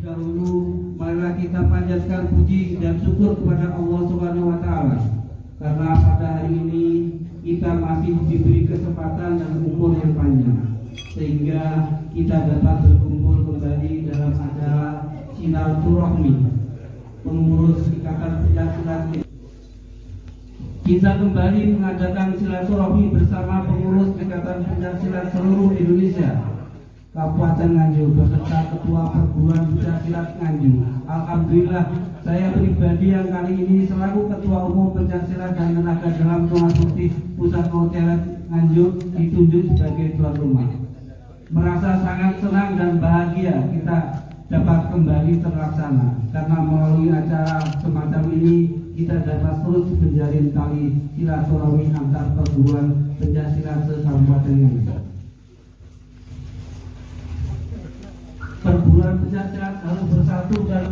dahulu marilah kita panjatkan puji dan syukur kepada Allah Subhanahu wa taala karena pada hari ini kita masih diberi kesempatan dan umur yang panjang sehingga kita dapat berkumpul kembali dalam acara silaturahmi pengurus Ikatan Pencaksilat. Kita kembali mengadakan silaturahmi bersama pengurus Ikatan Pencaksilat seluruh Indonesia Kabupaten Nganjuk beserta Ketua Perguruan Pencaksilat Nganjuk. Alhamdulillah, saya pribadi yang kali ini selaku Ketua Umum Pencaksilat dan Tenaga Dalam Tunas Putih Pusat Pencaksilat Nganjuk ditunjuk sebagai tuan rumah. Merasa sangat senang dan bahagia kita dapat kembali terlaksana karena melalui acara semacam ini kita dapat terus menjalin tali silaturahmi antar perguruan pencaksilat se-Kabupaten Nganjuk. Perguruan pencaksilat harus bersatu dan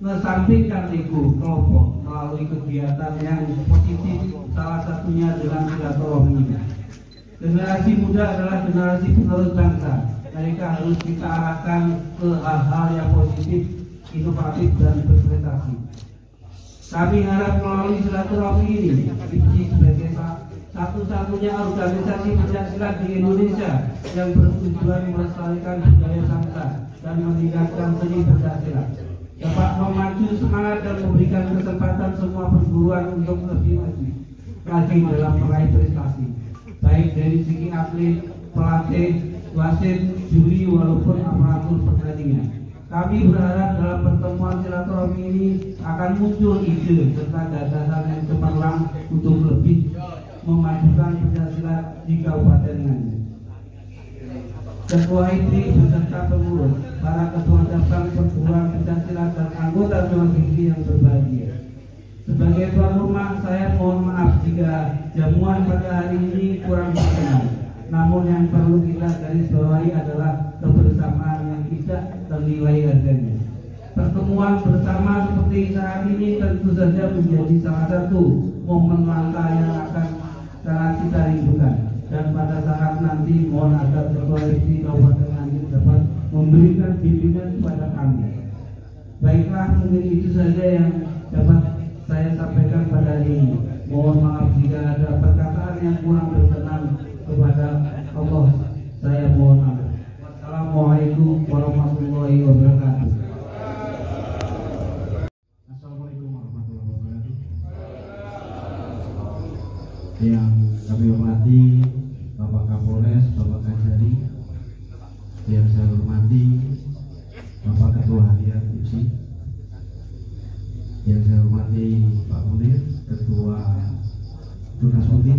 mengesampingkan ego kelompok melalui kegiatan yang positif, salah satunya dengan silaturahmi. Generasi muda adalah generasi penerus bangsa. Mereka harus kita arahkan ke hal-hal yang positif, inovatif dan berprestasi. Kami harap melalui silaturahmi ini IPSI sebagai satu-satunya organisasi pencaksilat di Indonesia yang bertujuan melestarikan budaya bangsa dan meningkatkan seni pencaksilat dapat memacu semangat dan memberikan kesempatan semua perguruan untuk lebih maju lagi dalam meraih prestasi baik dari segi atlet, pelatih, wasit, juri walaupun aparatur pertandingan. Kami berharap dalam pertemuan silaturahmi ini akan muncul ide serta gagasan yang cemerlang untuk lebih memajukan pencaksilat di Kabupaten Nganjuk. Ketua IPSI beserta pengurus, para ketua cabang perguruan pencaksilat dan anggota Dewan IPSI yang berbahagia. Sebagai tuan rumah, saya mohon maaf jika jamuan pada hari ini kurang berkenan. Namun yang perlu kita garis bawahi adalah kebersamaan yang tidak ternilai harganya. Pertemuan bersama seperti saat ini tentu saja menjadi salah satu momen langka yang akan sangat kita rindukan. Dan pada saat nanti mohon agar Ketua IPSI Kabupaten Nganjuk dapat memberikan bimbingan kepada kami. Baiklah, mungkin itu saja yang dapat saya sampaikan pada hari ini. Mohon maaf jika ada perkataan yang kurang berkenan kepada Allah. Saya mohon maaf. Assalamualaikum warahmatullahi wabarakatuh. Assalamualaikum warahmatullahi wabarakatuh. Yang kami hormati Bapak Kapolres, Bapak Kajari, yang saya hormati Bapak Ketua Harian IPSI, yang saya hormati Pak Munir, Ketua Tunas Putih,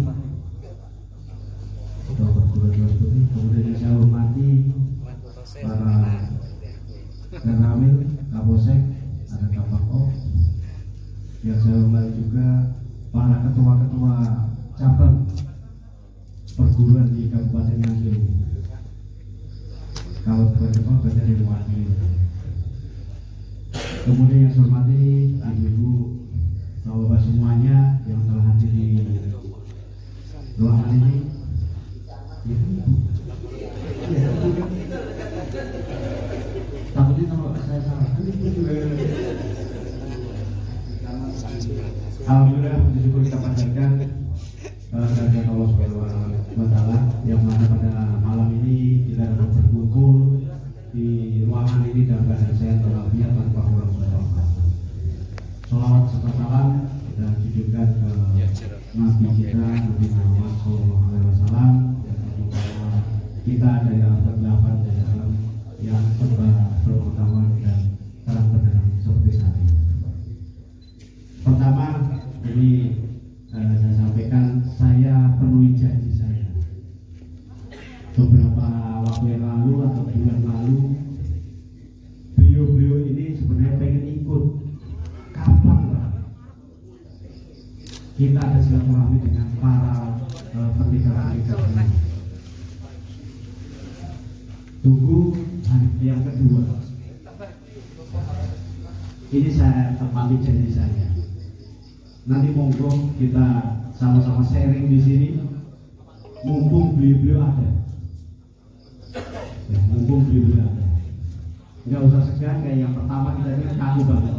Ketua Perguruan Tunas Putih, kemudian yang saya hormati para Kanramil, Kapolsek, ada Kapako, yang saya hormati juga para ketua-ketua cabang perguruan di Kabupaten Nganjuk. Kalau berdepan banyak yang mewakili. Kemudian yang saya hormati ibu-ibu, bapak-bapak semuanya yang telah hadir di ruangan ini. Takutnya kalau saya salah. Alhamdulillah, bersyukur kita panjatkan kehadirat Allah Subhanahu wa taala yang mana pada malam ini kita dapat berkumpul di ruangan ini dalam keadaan sehat walafiat tanpa kurang suara. Sholawat serta salam kita tujukan ke Nabi kita Nabi Muhammad SAW yang membawa kita dari alam terdapat dari alam yang serba berpengetahuan dan terang benderang seperti saat ini. Pertama, jadi saya sampaikan saya penuhi janji saya. Beberapa waktu yang lalu atau bulan lalu, beliau-beliau ini sebenarnya pengen ikut. Kapan Pak? Kita ada silaturahmi dengan para pendekar-pendekar ini. Tunggu hari yang kedua. Ini saya tepati janji saya. Nanti monggo kita sama-sama sharing di sini. Mumpung beliau-beliau ada. Ya, mumpung beliau-beliau ada. nggak usah segan. Kayak yang pertama kita ini kaku banget.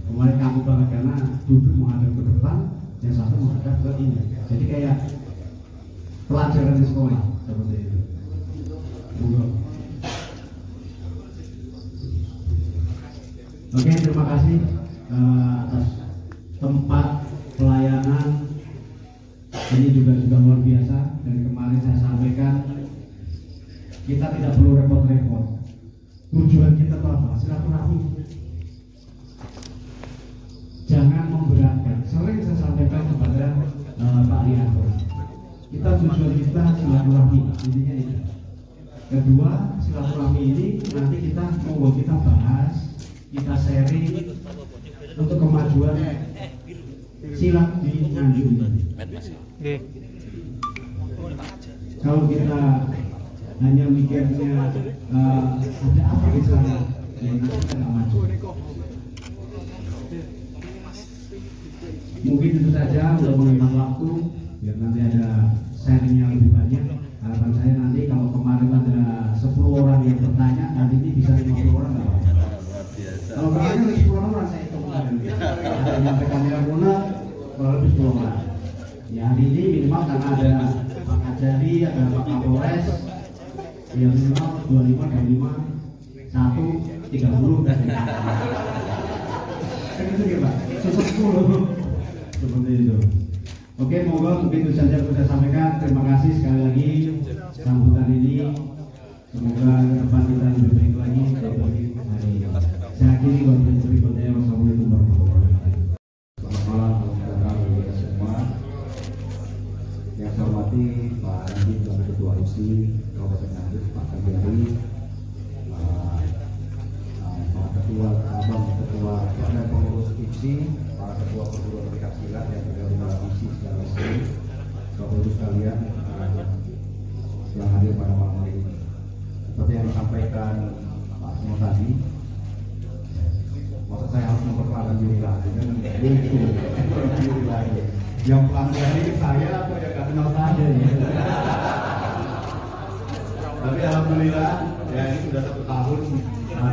Kemarin kaku banget karena duduk menghadap ke depan, yang satu menghadap ke ini. Jadi kayak pelajaran di sekolah seperti itu. Oke, terima kasih atas tempat pelayanan. Ini juga luar biasa. Dari kemarin saya sampaikan, kita tidak perlu repot-repot. Tujuan kita itu apa? Silaturahmi. Jangan memberatkan. Sering saya sampaikan kepada Pak Rianto, kita tujuan kita silaturahmi. Intinya itu. Kedua, silaturahmi ini nanti kita bahas, kita sharing untuk kemajuan silat di Nganjuk. Kalau kita hanya mikirnya ada apa di sana, ya nanti kita nggak maju. Mungkin itu saja untuk menghemat waktu, biar nanti ada sharingnya lebih banyak. Harapan saya nanti kalau kemarin ada 10 orang yang bertanya, hari ini bisa 50 orang nggak apa-apa. Kalau kemarin ada 10 orang saya hitung kemarin. Ada yang menyampaikan yang guna, kurang lebih 10 orang. Ya hari ini minimal karena ada Pak Kajari, ada Pak Kapolres, ya minimal 25, 1, 30 dan kan itu ya Pak, 10 seperti itu. Oke, mungkin itu saja yang saya sampaikan. Terima kasih sekali lagi sambutan ini. Semoga ke depan kita lebih baik lagi. Saya akhiri konten berikutnya. Wassalamualaikum warahmatullahi wabarakatuh. Selamat malam kita semua. Yang saya hormati Pak Andi, Ketua ISI Kabupaten Nganjuk, Pak Kajari, Pak Ketua pengurus ISI, Pak Ketua Perguruan Pencak Silat yang tergabung dalam ISI secara resmi, Bapak Ibu sekalian yang hadir pada malam hari ini. Seperti yang disampaikan Pak Semua tadi, masa saya harus memperkenalkan diri lagi kan? Diri lagi. Yang pelanggan ini saya atau yang gak kenal saja ya. Tapi alhamdulillah ya ini sudah 1 tahun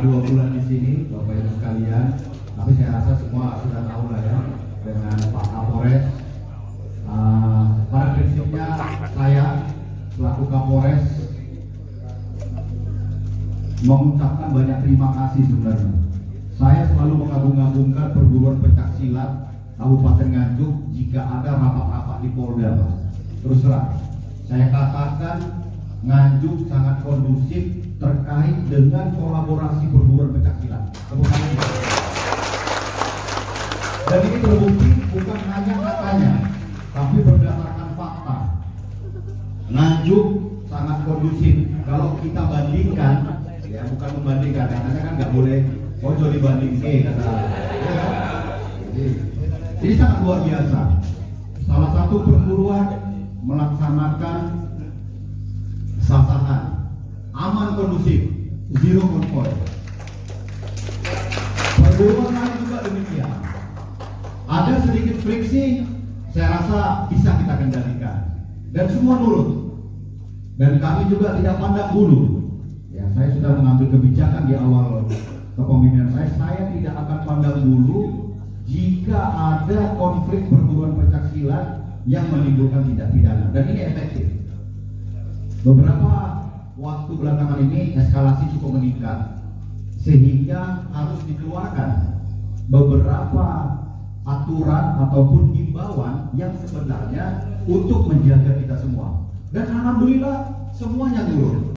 2 bulan di sini Bapak Ibu sekalian. Tapi saya rasa semua sudah tahu lah ya dengan Pak Kapolres. Pada prinsipnya saya selaku Kapolres mengucapkan banyak terima kasih sebenarnya. Saya selalu mengagung-agungkan perguruan pencak silat Kabupaten Nganjuk jika ada rapat-rapat di Polda. Terus terang, saya katakan Nganjuk sangat kondusif terkait dengan kolaborasi perguruan pencak silat. Dan ini terbukti bukan hanya katanya, tapi berdasarkan fakta. Nganjuk sangat kondusif. Kalau kita bandingkan, ya bukan membandingkan, katanya kan nggak boleh ojo dibandingke kata. Ya, ini sangat luar biasa. Salah satu perguruan melaksanakan sasaran aman kondusif, zero konvoy. Perguruan lain juga demikian. Ada sedikit friksi, saya rasa bisa kita kendalikan dan semua nurut. Dan kami juga tidak pandang bulu. Ya, saya sudah mengambil kebijakan di awal kepemimpinan saya tidak akan pandang bulu jika ada konflik perguruan pencak silat yang menimbulkan tindak pidana, dan ini efektif. Beberapa waktu belakangan ini eskalasi cukup meningkat sehingga harus dikeluarkan beberapa aturan ataupun himbauan yang sebenarnya untuk menjaga kita semua, dan alhamdulillah semuanya turun.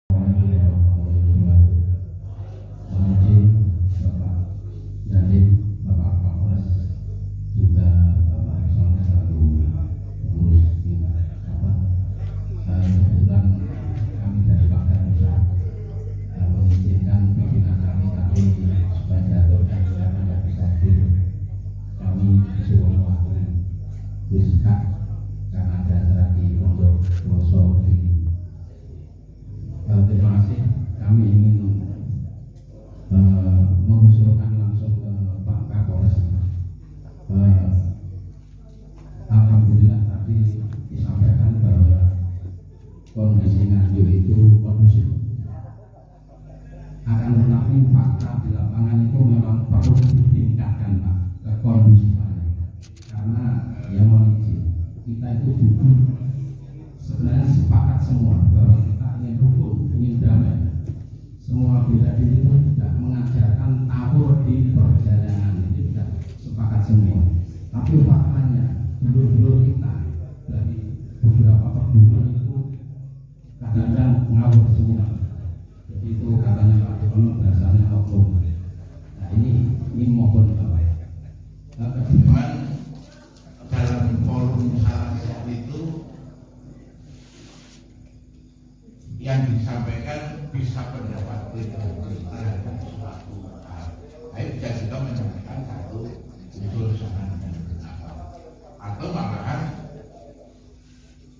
Terima kasih. Kami ingin mengusulkan langsung ke Pak Kapolres. Alhamdulillah tadi disampaikan bahwa kondisi Nganjuk itu kondusif. akan tetapi fakta di lapangan itu memang perlu ditingkatkan Pak, kekondusifannya. Karena ya mohon izin, kita itu jujur sebenarnya sepakat semua bahwa kita ingin rukun, ingin damai. Semua bela diri itu tidak mengajarkan tawur di perjalanan, itu tidak sepakat semua. Tapi faktanya dulur-dulur kita dari beberapa perguruan itu kadang-kadang ngawur semua. Jadi itu katanya Pak Dewono bahasanya oknum. Nah ini mohon Bapak. Cuman dalam forum salah itu yang disampaikan bisa pendapat pribadi terhadap suatu hal. Saya bisa juga menyampaikan satu unsur saran dan pendapat, atau malahan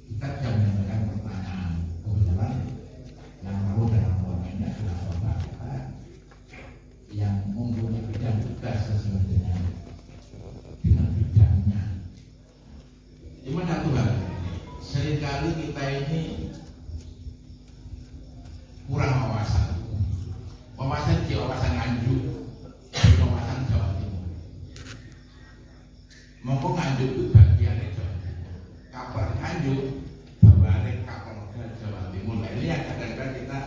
kita bisa menyampaikan pertanyaan. Kebetulan yang tahu dalam forum ini adalah bapak kita yang mempunyai bidang tugas sesuai dengan bidangnya. Cuma satu hal, seringkali kita ini kurang wawasan di wawasan Nganjuk, di wawasan Jawa Timur. Mongko Nganjuk itu bagiannya Jawa Timur, kabar Nganjuk bawaannya Kapolda Jawa Timur. Nah ini yang kadang-kadang kita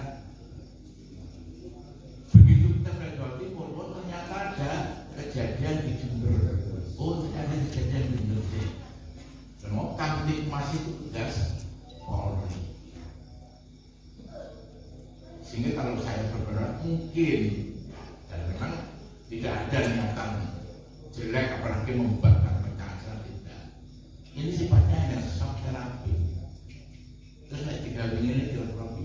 begitu kita ke Jawa Timur, oh ternyata ada kejadian di Jember, oh ternyata ada kejadian di Jember. Dan mau Kamtipmas itu tugas Polri. Sehingga kalau saya bergerak mungkin, dan memang tidak ada niatan jelek apalagi membuatkan kekerasan, tidak. Ini sifatnya hanya shock terapi. Terus saya tinggal ini terapi.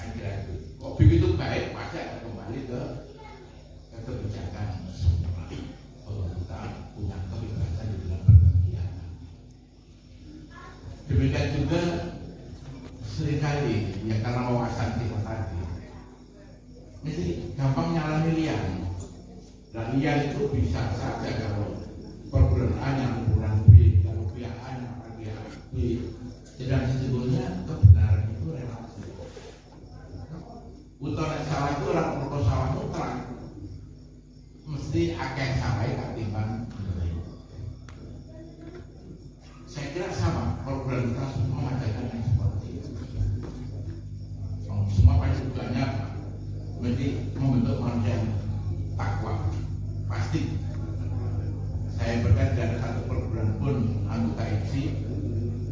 Kan kira-kira kok begitu baik, pasti akan kembali ke kebijakan semula. Kalau kita punya kebebasan di dalam berkegiatan. Demikian juga seringkali ya karena wawasan kita tadi ini gampang nyalani liar. Dan liar itu bisa saja kalau perburuan A yang perburuan B, kalau pihak A yang pihak B. Sedang sesungguhnya kebenaran itu relatif. Utara salah itu orang perlu salah mutlak, mesti akeh salah ketimbang benar. Saya kira sama program kita semua mengajarkan yang seperti itu. Semua pasukannya mesti membentuk manusia yang takwa. Pasti saya berkata tidak ada satu perguruan pun anggota IPSI,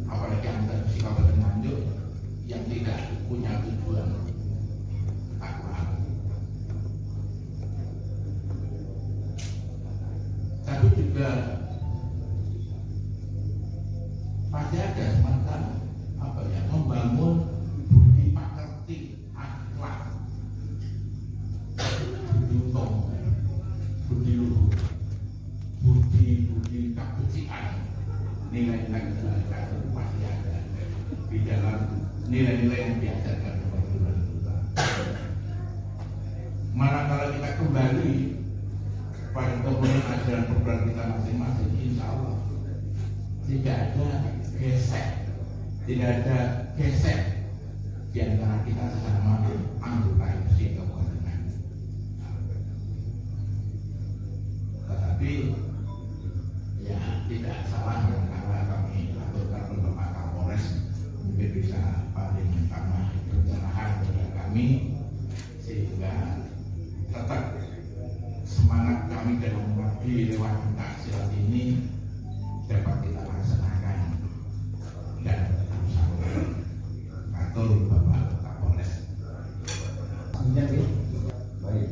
apalagi anggota IPSI Kabupaten Nganjuk yang tidak punya tujuan takwa. Tapi juga pasti ada semacam apa ya, membangun budi pekerti, akhlak, budi utama, budi luhur, budi kebencian, nilai-nilai kebencian itu pasti ada di dalam nilai-nilai yang diajarkan oleh perguruan kita. Malah kalau kita kembali pada kemudian ajaran perguruan kita masing-masing, insya Allah tidak ada gesek di antara kita sesama anggota IPSI Kabupaten. Tetapi ya tidak salah karena kami lakukan oleh Pak Kapolres mungkin bisa paling utama pencerahan kepada kami sehingga tetap semangat kami dalam mengabdi lewat pencaksilat ini dapat kita laksanakan dan tetap sabar. Atur Bapak Kapolres. Baik.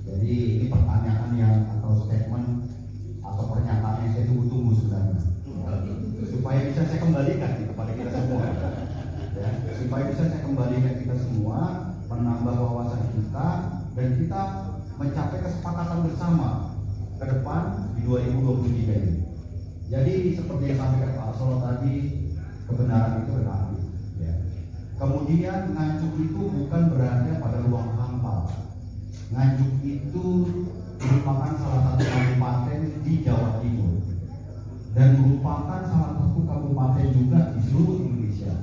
Jadi ini pertanyaan yang atau statement atau pernyataan yang saya tunggu-tunggu sebenarnya, supaya bisa saya kembalikan kepada kita semua. Ya, supaya bisa saya kembalikan kita semua, menambah wawasan kita dan kita mencapai kesepakatan bersama ke depan di 2023 ini. Jadi seperti yang disampaikan Pak Solo tadi, kebenaran itu relatif. Ya. Kemudian Nganjuk itu bukan berada pada ruang hampa. Nganjuk itu merupakan salah satu kabupaten di Jawa Timur dan merupakan salah satu kabupaten juga di seluruh Indonesia.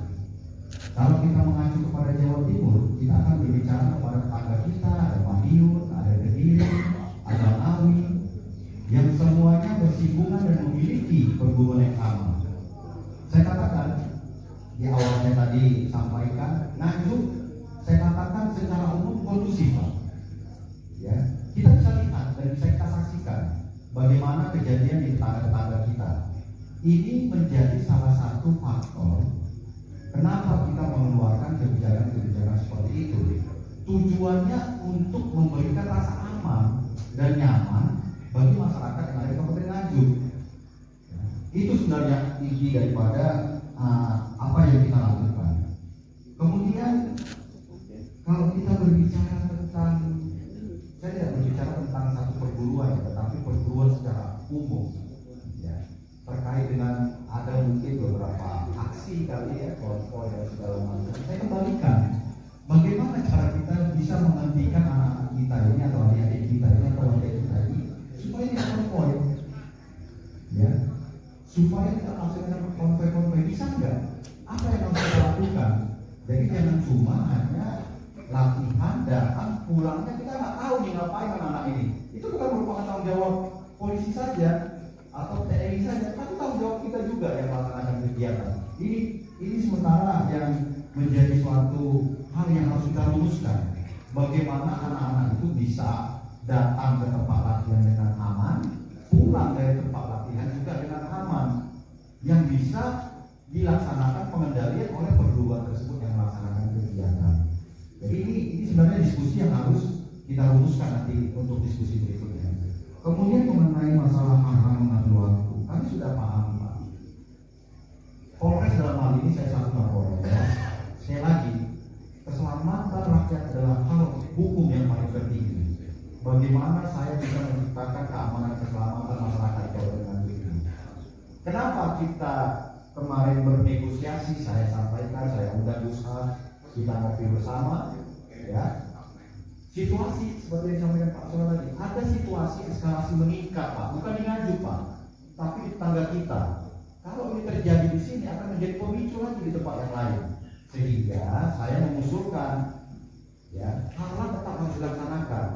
Kalau kita mengacu kepada Jawa Timur, kita akan berbicara kepada tetangga kita, ada Madiun, ada Kediri, ada Ngawi, yang semuanya bersinggungan dan memiliki perguruan yang sama. Saya katakan di awal saya tadi sampaikan, Nganjuk saya katakan secara umum kondusif, Pak. Ya, kita bisa lihat dan bisa kita saksikan bagaimana kejadian di tetangga-tetangga kita. Ini menjadi salah satu faktor kenapa kita mengeluarkan kebijakan-kebijakan seperti itu. Tujuannya untuk memberikan rasa aman dan nyaman bagi masyarakat yang ada di Kabupaten Nganjuk. Itu sebenarnya inti daripada apa yang kita lakukan. Kemudian kalau kita berbicara tentang, saya tidak berbicara tentang satu perguruan, tetapi perguruan secara umum, ya, terkait dengan ada mungkin beberapa aksi kali ya, konvoy dan segala macam. Saya kembalikan, bagaimana cara kita bisa menghentikan anak-anak kita ini atau adik-adik kita ini atau adik kita ini supaya tidak konvoy, ya, supaya tidak langsung konvoy bisa nggak? Apa yang harus kita lakukan? Jadi jangan cuma hanya latihan, datang, pulangnya kita nggak tahu nih ngapain anak-anak ini. Itu bukan merupakan tanggung jawab polisi saja atau TNI saja, tapi tanggung jawab kita juga yang melaksanakan kegiatan. Ini sementara yang menjadi suatu hal yang harus kita rumuskan. Bagaimana anak-anak itu bisa datang ke tempat latihan dengan aman, pulang dari tempat latihan juga dengan aman, yang bisa dilaksanakan pengendalian oleh perguruan tersebut yang melaksanakan kegiatan. Jadi ini sebenarnya diskusi yang harus kita rumuskan nanti untuk diskusi berikutnya. Kemudian mengenai masalah hal-hal mengambil waktu, kami sudah paham, Pak. Polres dalam hal ini saya satu Polres. Sekali lagi, keselamatan rakyat adalah hal hukum yang paling tertinggi. Bagaimana saya bisa menciptakan keamanan keselamatan masyarakat dengan ini? Kenapa kita kemarin bernegosiasi? Saya sampaikan, saya undang usaha, kita ngopi bersama, ya. Situasi seperti yang disampaikan Pak Sono tadi, ada situasi eskalasi meningkat, Pak, bukan di Nganjuk, Pak, tapi di tetangga kita. Kalau ini terjadi di sini akan menjadi pemicu lagi di tempat yang lain. Sehingga saya mengusulkan, ya, hal-hal tetap harus dilaksanakan,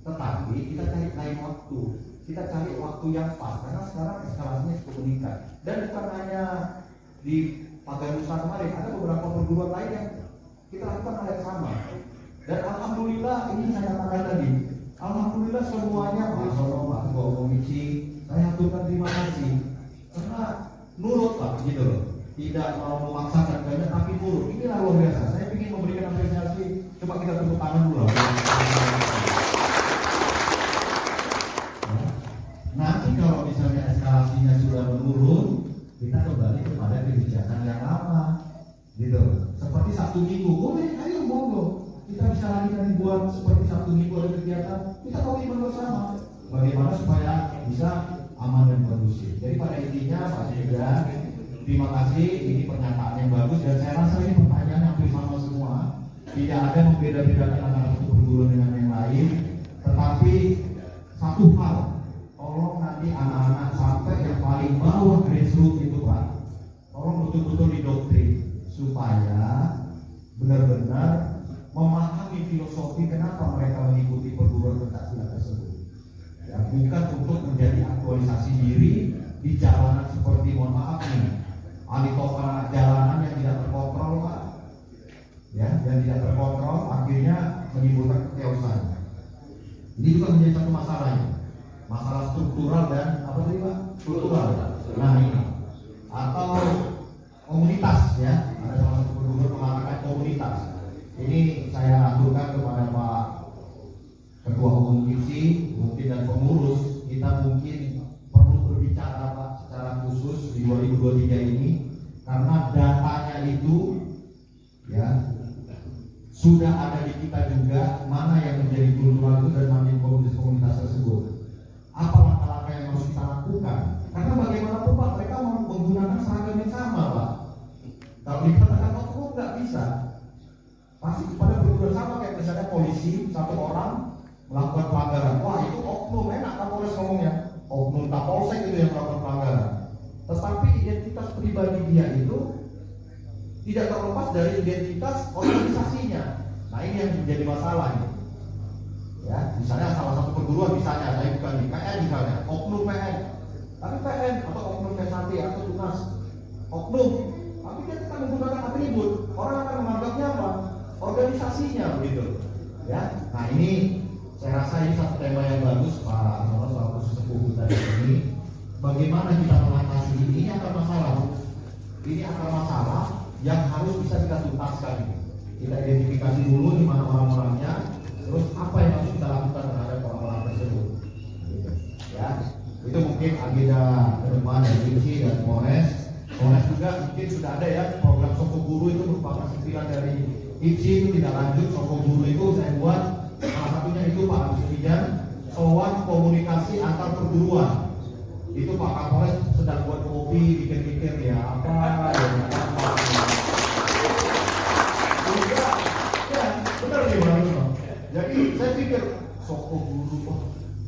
tetapi kita cari lain waktu, kita cari waktu yang pas, karena sekarang eskalasinya cukup meningkat. Dan bukan hanya di Pagar Nusa kemarin, ada beberapa perguruan lain yang kita lakukan hal yang sama. Dan alhamdulillah, ini saya katakan tadi, alhamdulillah semuanya Pak Sono, Pak Ketua Komisi, saya aturkan terima kasih karena nurut, Pak, gitu loh, tidak mau memaksakan banyak tapi nurut. Inilah luar biasa. Saya ingin memberikan apresiasi. Coba kita tepuk tangan dulu. Nanti kalau misalnya eskalasinya sudah menurun, kita kembali kepada kebijakan yang lama, gitu. Seperti Sabtu Minggu, boleh, ayo monggo. Kita bisa lagi nanti buat seperti Sabtu Minggu ada kegiatan, kita komitmen bersama bagaimana supaya bisa aman dan kondusif. Jadi pada intinya Pak Sekda, terima kasih, ini pernyataan yang bagus dan saya rasa ini pertanyaan hampir sama semua. Tidak ada membeda-bedakan antara satu perguruan dengan yang lain, tetapi satu hal, tolong nanti anak-anak sampai yang paling bawah grassroots itu, Pak, tolong betul-betul didoktrin supaya benar-benar memahami filosofi kenapa mereka mengikuti perguruan pencaksilat tersebut. Ya, bukan untuk menjadi aktualisasi diri di jalanan seperti, mohon maaf nih, ahli tokoh jalanan yang tidak terkontrol, Pak, ya, yang tidak terkontrol akhirnya menimbulkan kechaosan. Ini juga menjadi satu masalahnya, masalah struktural dan apa tadi, Pak? Struktural. Nah ini atau komunitas, ya, ada salah satu perguruan mengatakan komunitas. Ini saya aturkan kepada Pak Ketua Umum IPSI mungkin dan pengurus, kita mungkin perlu berbicara, Pak, secara khusus di 2023 ini karena datanya itu, ya, sudah ada di kita juga mana yang menjadi kultural itu dan mana komunitas tersebut. Apa langkah-langkah yang harus kita lakukan? Karena bagaimanapun, Pak, mereka mau menggunakan seragam yang sama, Pak. Kalau dikatakan oknum nggak bisa. Pasti pada perguruan sama kayak misalnya polisi, satu orang melakukan pelanggaran. Wah, itu oknum, enak Kapolres ngomongnya. Oknum Kapolsek itu yang melakukan pelanggaran. Tetapi identitas pribadi dia itu tidak terlepas dari identitas organisasinya. Nah ini yang menjadi masalah ini. Ya, misalnya salah satu perguruan misalnya, saya bukan di PN misalnya, oknum PN, tapi PN atau oknum P1 atau tunas oknum, tapi dia akan menggunakan atribut, orang akan menganggapnya apa? Organisasinya begitu. Ya, nah ini saya rasa ini satu tema yang bagus Pak Nono selaku sesepuh kita ini. Bagaimana kita mengatasi ini akar masalah? Ini akar masalah yang harus bisa kita tuntaskan. Kita identifikasi dulu di mana orang-orangnya, terus apa yang harus kita lakukan terhadap orang-orang tersebut. Gitu. Ya, itu mungkin agenda ke depan dari IPSI dan Polres. Polres juga mungkin sudah ada ya program Soko Guru, itu merupakan sentilan dari IPSI, itu tidak lanjut. Soko Guru itu saya buat salah satunya itu Pak Agus Pijan, sowan komunikasi antar perguruan. Itu Pak Kapolres sedang buat kopi, pikir-pikir ya apa ya apa. Ya, benar nih Bang. Jadi saya pikir Soko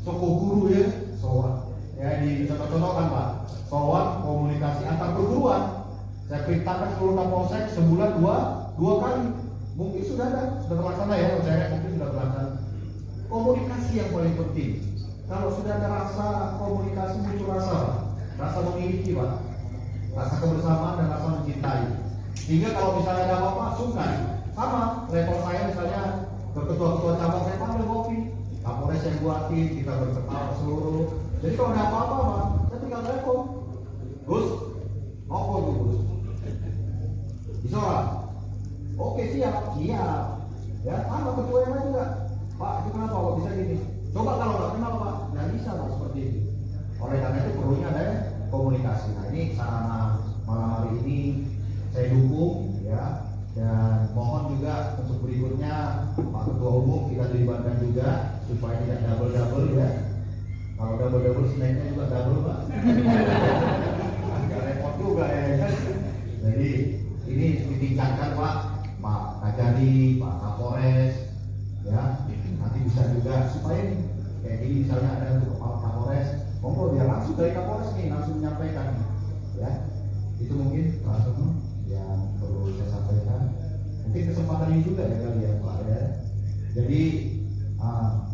Guru ya, sowan. Ya dicontoh-contohkan Pak, sowan komunikasi antar perguruan. Saya perintahkan seluruh Kapolsek sebulan dua kali. Mungkin sudah terlaksana ya, saya mungkin sudah terlaksana. Komunikasi yang paling penting. Kalau sudah ada rasa komunikasi, muncul rasa memiliki Pak, rasa kebersamaan dan rasa mencintai. Sehingga kalau misalnya ada apa-apa, sungkan. Sama level saya misalnya ke ketua-ketua cabang saya panggil kopi, Kapolres yang buatin, kita berketawa seluruh. Jadi kalau ada apa-apa Pak, saya tinggal telepon, Gus, apa tuh Gus? Bisa lah. Oke siap. Ya, sama ketua yang lain juga. Pak, itu kenapa kok bisa gini? Coba kalau nggak kenal Pak, nggak bisa Pak seperti itu. Oleh karena itu perlunya ada komunikasi. Nah ini sarana malam hari ini saya dukung ya, dan mohon juga untuk berikutnya Pak Ketua Umum kita dilibatkan juga supaya tidak double ya. Kalau double snacknya juga double Pak. Agak repot juga ya kan. Jadi ini ditingkatkan Pak Kajari, Pak Kapolres, ya nanti bisa juga supaya kayak gini misalnya ada untuk Kepala Kapolres, monggo dia langsung dari Kapolres nih langsung menyampaikan, ya itu mungkin salah satu yang perlu saya sampaikan. Mungkin kesempatan ini juga ya kali ya Pak ya. Jadi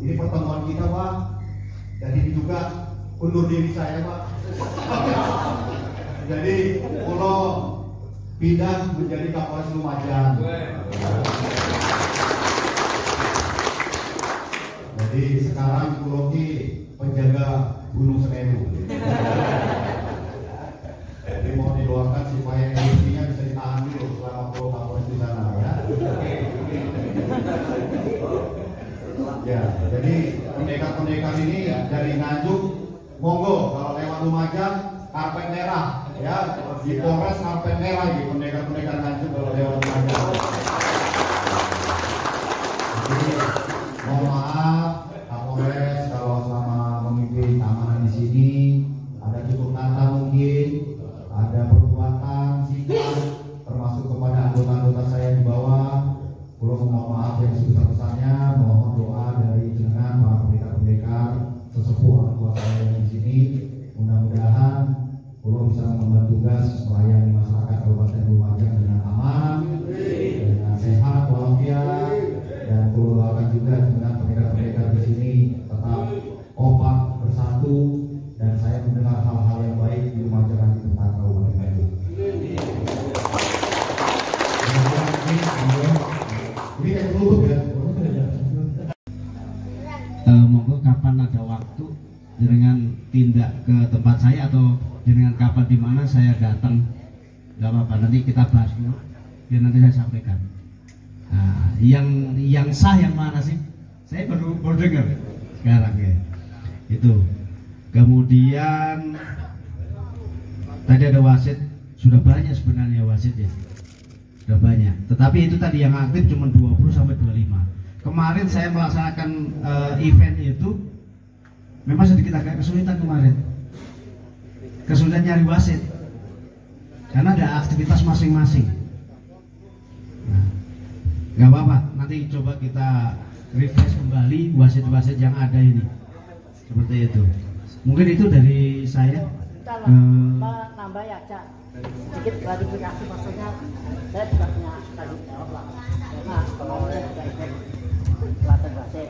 ini pertemuan kita Pak, dan ini juga undur diri saya Pak. Jadi Pulau pindah menjadi Kapolres Lumajang. Jadi sekarang Pulau Ki penjaga Gunung Semeru. Jadi mau didoakan supaya emosinya bisa ditahan dulu selama Pulau Kapolres di sana ya. Ya, jadi pendekar-pendekar ini dari Nganjuk, monggo kalau lewat Lumajang karpet merah ya, di Polres karpet merah gitu, pendekar-pendekar Nganjuk kalau lewat Lumajang. Jadi mohon maaf Kapolres kalau selama memimpin keamanan di sini ada cukup kata mungkin, ada perbuatan singkat termasuk kepada anggota-anggota saya di bawah. Pulau mohon maaf yang sebesar-besarnya, mohon doa dari jenengan para pendekar-pendekar sesepuh orang tua saya yang di sini. Mudah-mudahan Pulau bisa mengemban tugas melayani masyarakat Kabupaten Lumajang dengan aman, dengan sehat walafiat, dan Pulau doakan juga dengan pendekar-pendekar di sini tetap kompak bersatu, dan saya mendengar hal-hal yang baik di Lumajang tentang Kabupaten Bandung. Ini yang perlu ya. Monggo kapan ada waktu dengan tindak ke tempat saya atau dengan kapan di mana saya datang, nggak apa-apa, nanti kita bahas dulu biar nanti saya sampaikan. Nah, yang sah yang mana sih? Saya baru dengar sekarang ya. Itu. Kemudian tadi ada wasit, sudah banyak sebenarnya wasit ya. Sudah banyak. Tetapi itu tadi yang aktif cuma 20 sampai 25. Kemarin saya melaksanakan event itu memang sedikit agak kesulitan kemarin. Kesulitan nyari wasit karena ada aktivitas masing-masing. Nah, nggak apa-apa, nanti coba kita refresh kembali wasit-wasit yang ada ini. Seperti itu. Mungkin itu dari saya. Nambah ya, Cak. sedikit klarifikasi, maksudnya saya juga punya tanggung jawab lah, karena sekolahnya juga ikut pelatihan wasit.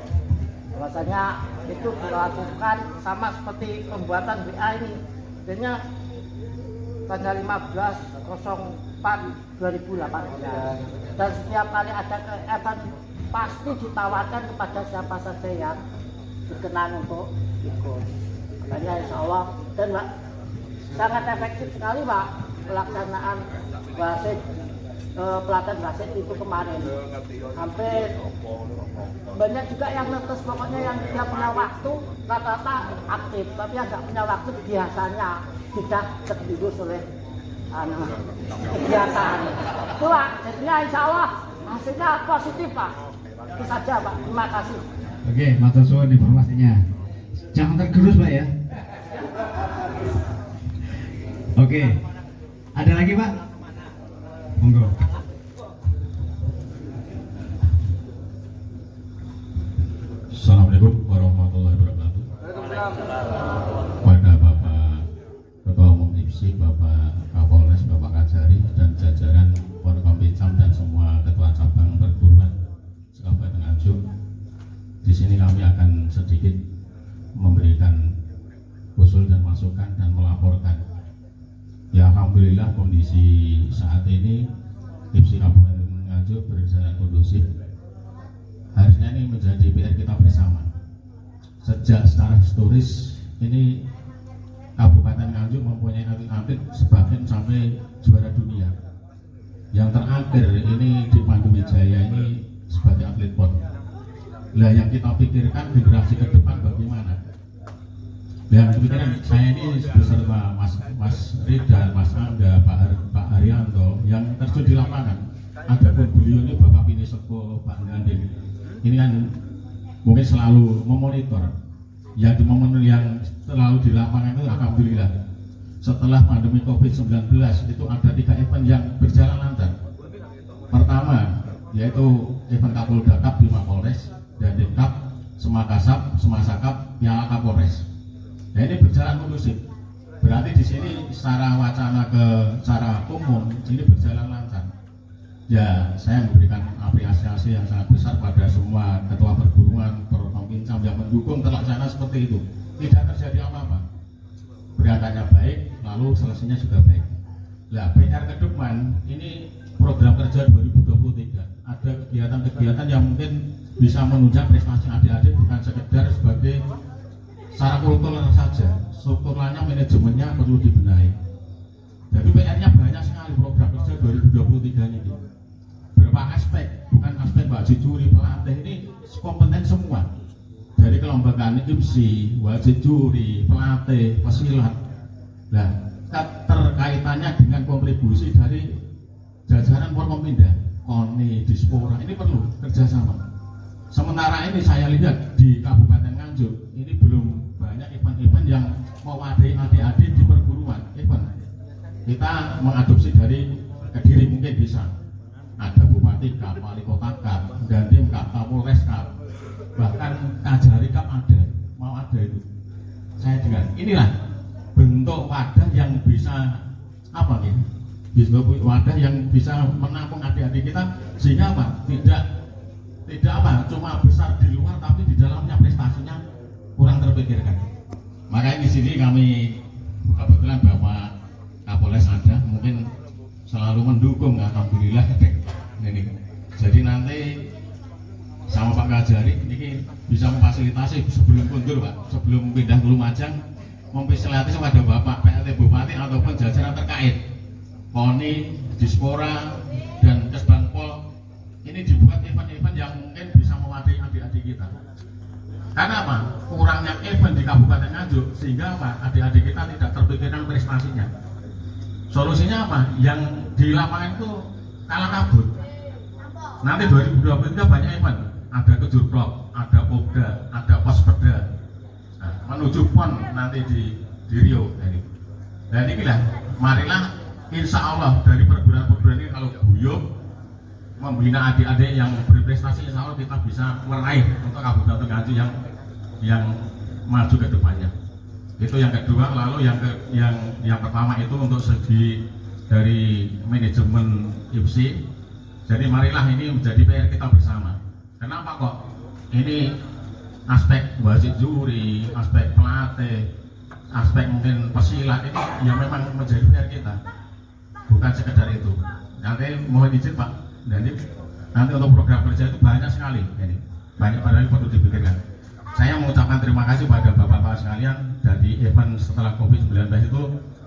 Bahwasanya itu dilakukan sama seperti pembuatan WA ini, sebenarnya tanggal 15/04/2018, dan setiap kali ada event pasti ditawarkan kepada siapa saja yang berkenan untuk ikut. Makanya insya Allah, dan Pak, sangat efektif sekali Pak pelaksanaan wasit, pelatihan wasit itu kemarin. Hampir banyak juga yang netes, pokoknya yang tidak punya waktu rata-rata aktif, tapi yang nggak punya waktu biasanya tidak tergerus oleh kegiatan itu Pak. Jadinya insya Allah hasilnya positif Pak. Itu saja Pak, terima kasih. Oke, matur suwun informasinya. Jangan tergerus Pak ya. Oke, ada lagi Pak? Monggo. Assalamualaikum warahmatullahi wabarakatuh. Pada Bapak Ketua Umum IPSI, Bapak Kapolres, Bapak Kajari, dan jajaran Forkom Pincam dan semua ketua cabang perguruan Kabupaten Nganjuk. Di sini kami akan sedikit memberikan usul dan masukan dan melaporkan. Ya, alhamdulillah kondisi saat ini IPSI Kabupaten Nganjuk berjalan kondusif. Harusnya ini menjadi PR kita bersama. Sejak secara historis ini Kabupaten Nganjuk mempunyai atlet sebagian sampai juara dunia. Yang terakhir ini di Pandumijaya ini sebagai atlet PON. Lah yang kita pikirkan generasi ke depan bagaimana? Yang pikiran saya ini beserta Mas Rida, Mas Angga, Pak Haryanto yang terjun di lapangan. Adapun beliau ini Bapak Pini Sepo, Pak Ganding. Ini kan mungkin selalu memonitor. Ya, di momen yang selalu di lapangan itu alhamdulillah. Setelah pandemi COVID-19 itu ada 3 event yang berjalan lancar. Pertama yaitu event Kapolda Cup di Mapolres, dan Cup, Semakasap, Semasakap, Piala Kapolres. Nah, ini berjalan kondusif. Berarti di sini secara wacana ke secara umum ini berjalan lancar. Ya, saya memberikan apresiasi yang sangat besar pada semua ketua perguruan, Forkom Pincam yang mendukung terlaksana seperti itu. Tidak terjadi apa-apa. Berangkatnya baik, lalu selesainya juga baik. Nah, PR ke depan ini program kerja 2023. Ada kegiatan-kegiatan yang mungkin bisa menunjang prestasi adik-adik, bukan sekedar sebagai secara kultural saja. Strukturalnya, manajemennya perlu dibenahi. Jadi PR-nya banyak sekali program kerja 2023 ini. Berapa aspek, bukan aspek wajib juri, pelatih, ini kompeten semua. Dari kelembagaan IPSI, wajib juri, pelatih, pesilat. Nah, terkaitannya dengan kontribusi dari jajaran Forkompinda, KONI, Dispora, ini perlu kerjasama. Sementara ini saya lihat di Kabupaten Nganjuk ini belum banyak event-event yang mewadahi adik-adik di perguruan event. Kita mengadopsi dari Kediri mungkin bisa. Ada Bupati Cup, Wali Kota Cup, Dandim Cup, Kapolres Cup, bahkan Kajari Cup ada, mau ada itu. Saya dengar, inilah bentuk wadah yang bisa apa nih? Wadah yang bisa menampung adik-adik kita, sehingga apa? Tidak apa, cuma besar di luar tapi di dalamnya prestasinya kurang terpikirkan. Makanya di sini kami kebetulan Bapak Kapolres ada, mungkin selalu mendukung, alhamdulillah. Ini. Jadi nanti sama Pak Kajari ini bisa memfasilitasi sebelum kunjul Pak, sebelum pindah ke Lumajang, memfasilitasi kepada Bapak PLT Bupati ataupun jajaran terkait, KONI, Dispora, dan Kesbangpol. Ini dibuat event-event yang mungkin bisa mewadahi adik-adik kita. Karena apa? Kurangnya event di Kabupaten Nganjuk, sehingga apa? Adik-adik kita tidak terpikirkan prestasinya. Solusinya apa? Yang di lapangan itu kalah kabut. Nanti 2023 banyak event. Ada Kejurprok, ada Popda, ada Pospeda. Nah, menuju PON nanti di Rio. Dan inilah, marilah insya Allah dari perguruan-perguruan ini kalau guyup membina adik-adik yang berprestasi, insya Allah kita bisa meraih untuk Kabupaten Nganjuk yang maju ke depannya. Itu yang kedua. Lalu yang pertama itu untuk segi dari manajemen IPSI. Jadi marilah ini menjadi PR kita bersama. Kenapa kok ini aspek wasit juri, aspek pelatih, aspek mungkin pesilat ini yang memang menjadi PR kita, bukan sekedar itu. Nanti mohon izin Pak Dandim, nanti untuk program kerja itu banyak sekali, ini banyak padahal perlu dipikirkan. Saya mengucapkan terima kasih pada bapak-bapak sekalian. Dari event setelah COVID-19 itu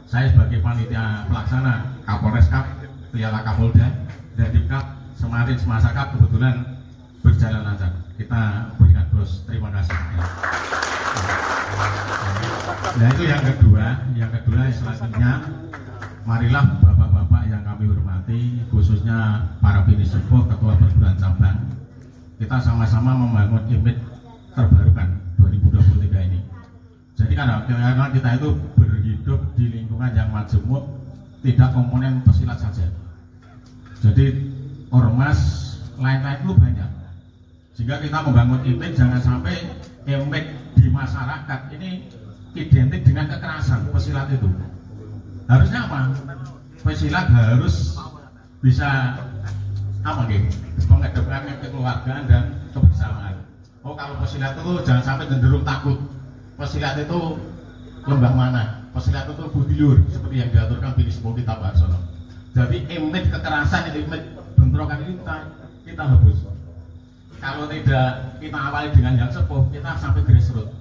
saya sebagai panitia pelaksana Kapolres Cup, Piala Kapolda, dan di Cup Semarin Semasa Cup kebetulan berjalan lancar. Kita berikan terus terima kasih. Nah itu yang kedua selanjutnya marilah bapak-bapak yang kami hormati, khususnya para pimpinan sepuh, ketua perguruan cabang, kita sama-sama membangun image terbarukan 2023 ini. Jadi karena kita itu berhidup di lingkungan yang majemuk, tidak komponen pesilat saja. Jadi ormas lain-lain itu banyak. Sehingga kita membangun image, jangan sampai image di masyarakat ini identik dengan kekerasan pesilat itu. Harusnya apa? Pesilat harus bisa menghidupkan kekeluargaan dan kebersamaan. Oh kalau pesilat itu jangan sampai cenderung takut. Pesilat itu lembah mana? Pesilat itu budiur seperti yang diaturkan Bini Sepuh kita Pak Sono. Jadi image kekerasan, image bentrokan ini kita hapus. Kalau tidak kita awali dengan yang sepuh, kita sampai grassroots.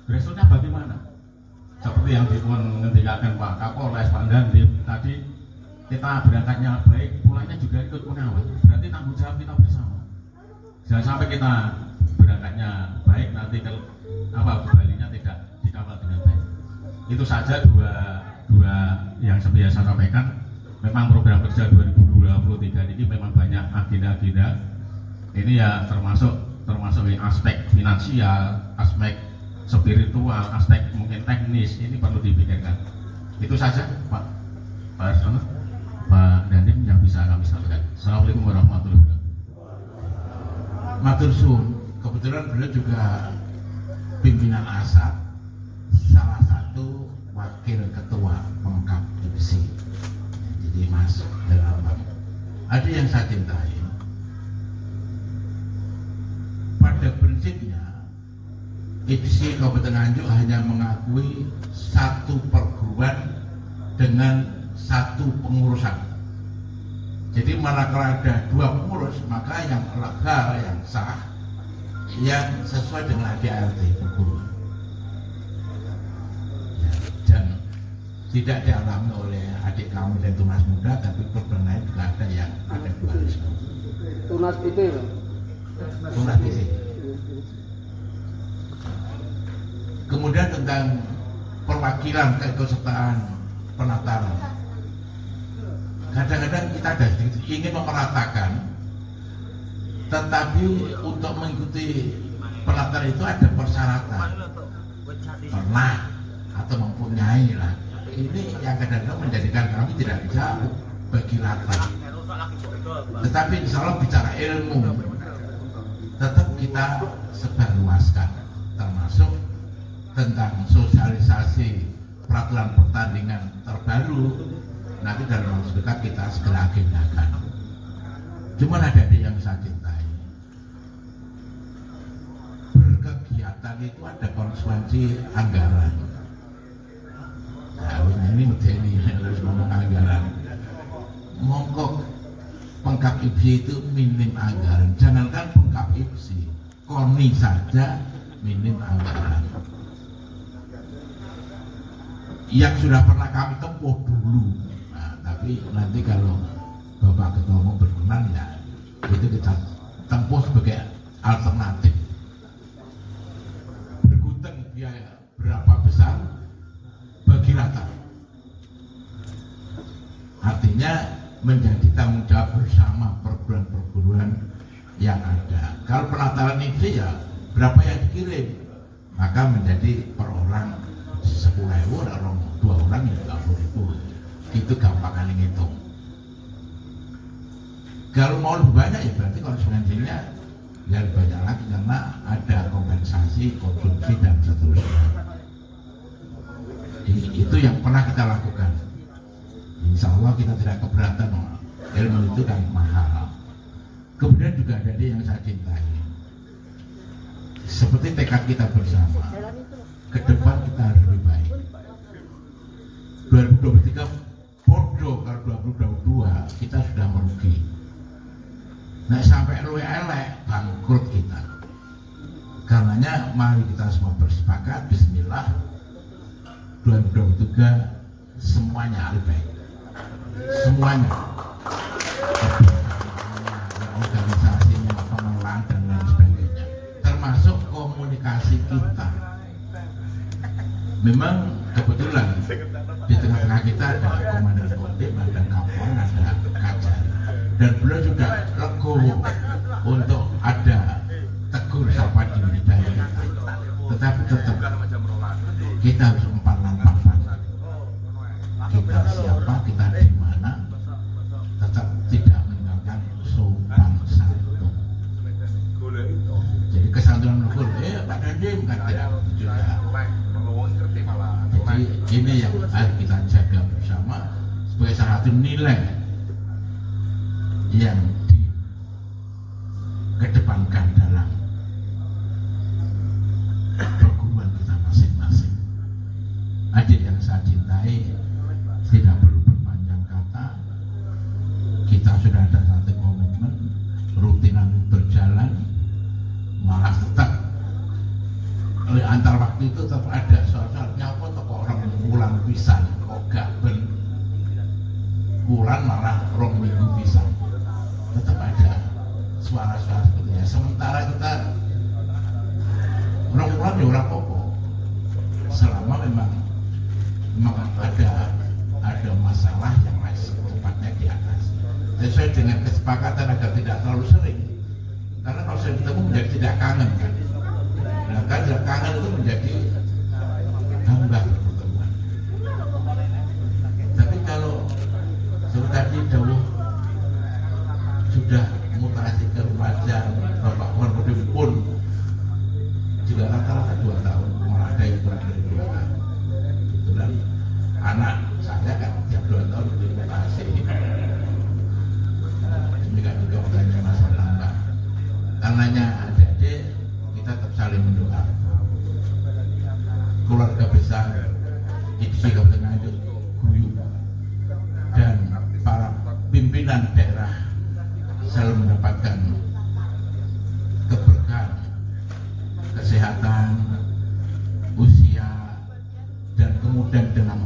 Grassrootsnya bagaimana? Seperti yang dikatakan Pak Kapolres, Pak Dandim tadi, kita berangkatnya baik, pulangnya juga ikut mengawal. Berarti tanggung jawab kita bersama. Jangan sampai kita berangkatnya baik, nanti kembalinya tidak dikawal dengan baik. Itu saja dua yang seperti yang saya sampaikan. Memang program kerja 2023 ini memang banyak agenda-agenda. Ini ya termasuk aspek finansial, aspek spiritual, aspek mungkin teknis, ini perlu dipikirkan. Itu saja Pak Arsono, Pak Dandim yang bisa kami sampaikan. Assalamualaikum warahmatullahi wabarakatuh. Matur suwun, kebetulan beliau juga pimpinan ASA, salah satu wakil ketua pengkap IPSI. Jadi masuk dalam ada yang saya cintai. Pada prinsipnya IPSI Kabupaten Nganjuk hanya mengakui satu perguruan dengan satu pengurusan. Jadi manakala ada dua pengurus, maka yang legal, yang sah, yang sesuai dengan ADART perguruan. Ya, dan tidak dialami oleh adik kami dan Tunas Muda, tapi perguruan lain juga ada yang ada dualisme. Tunas PT Tunas PT. Kemudian tentang perwakilan keikutsertaan penataran. Kadang-kadang kita ada sedikit ingin memeratakan, tetapi untuk mengikuti penataran itu ada persyaratan, pernah atau mempunyai lah. Ini yang kadang-kadang menjadikan kami tidak bisa bagi rata. Tetapi insya Allah bicara ilmu, tetap kita sebarluaskan, termasuk tentang sosialisasi peraturan pertandingan terbaru. Nanti dalam waktu dekat kita segera agendakan. Cuman ada yang saya cintai, berkegiatan itu ada konsekuensi anggaran. Nah ini harus ngomong anggaran. Mongkok pengkap IPSI itu minim anggaran. Jangankan pengkap IPSI, KONI saja minim anggaran. Yang sudah pernah kami tempuh dulu. Tapi nanti kalau Bapak Ketua Umum berkenan ya itu kita tempuh sebagai alternatif. Berguteng biaya berapa besar bagi rata. Artinya menjadi tanggung jawab bersama perguruan-perguruan yang ada. Kalau penataran IPSI ya berapa yang dikirim, maka menjadi per orang 10.000, orang 2 orang ya 30.000. Itu gampang ngitung. Kalau mau lebih banyak ya berarti konsumsinya ya lebih banyak lagi karena ada kompensasi konsumsi dan seterusnya. Itu yang pernah kita lakukan. Insya Allah kita tidak keberatan, ilmu itu kan mahal. Kemudian juga ada yang saya cintai, seperti tekad kita bersama, ke depan kita harus lebih baik. 2023 bodoh kalau 2022 kita sudah merugi. Nah sampai lu elek bangkrut kita. Karenanya mari kita semua bersepakat, bismillah, 2023 semuanya lebih baik. Semuanya, organisasinya, pengelolaan dan lain sebagainya, termasuk komunikasi kita. Memang kebetulan di tengah-tengah kita ada Komandan Kodim, ada Kapolres, ada Kajari, dan beliau juga legowo untuk ada tegur sapa diri dari kita. Tetapi tetap kita harus empat-empat. Kita siapa, kita di mana, tetap tidak meninggalkan sopan santun. Jadi kesantunan luhur, Pak Dandim kan tidak juga. Jadi ini yang harus kita jaga bersama sebagai salah satu nilai yang dikedepankan dalam perguruan kita masing-masing. Adik yang saya cintai, tidak perlu berpanjang kata, kita sudah ada satu komitmen, rutinan berjalan, malah tetap oleh antar waktu itu tetap ada soal-soalnya apa toko orang bulan pisan kok gak ben bulan malah rong minggu pisan, tetap ada suara-suara sepertinya. Sementara kita rong bulan ya ora apa-apa selama memang ada masalah yang masih cepatnya di atas, sesuai dengan kesepakatan agar tidak terlalu sering, karena kalau sering ketemu menjadi tidak kangen kan. Nah kan tidak kangen itu menjadi hambar pertemuan. Tapi kalau seperti tadi dawuh sudah mutasi ke remaja, Bapak Wan Kodim pun juga rata-rata 2 tahun, malah ada yang kurang dari 2 tahun. Kebetulan anak saya kan tiap 2 tahun dimutasi. Demikian juga makanya masa lambat. Karenanya adik-adik kita tetap saling mendoa. Keluarga besar IPSI Kabupaten Nganjuk guyup dan para pimpinan daerah selalu mendapatkan keberkahan, kesehatan, usia, dan kemudian dengan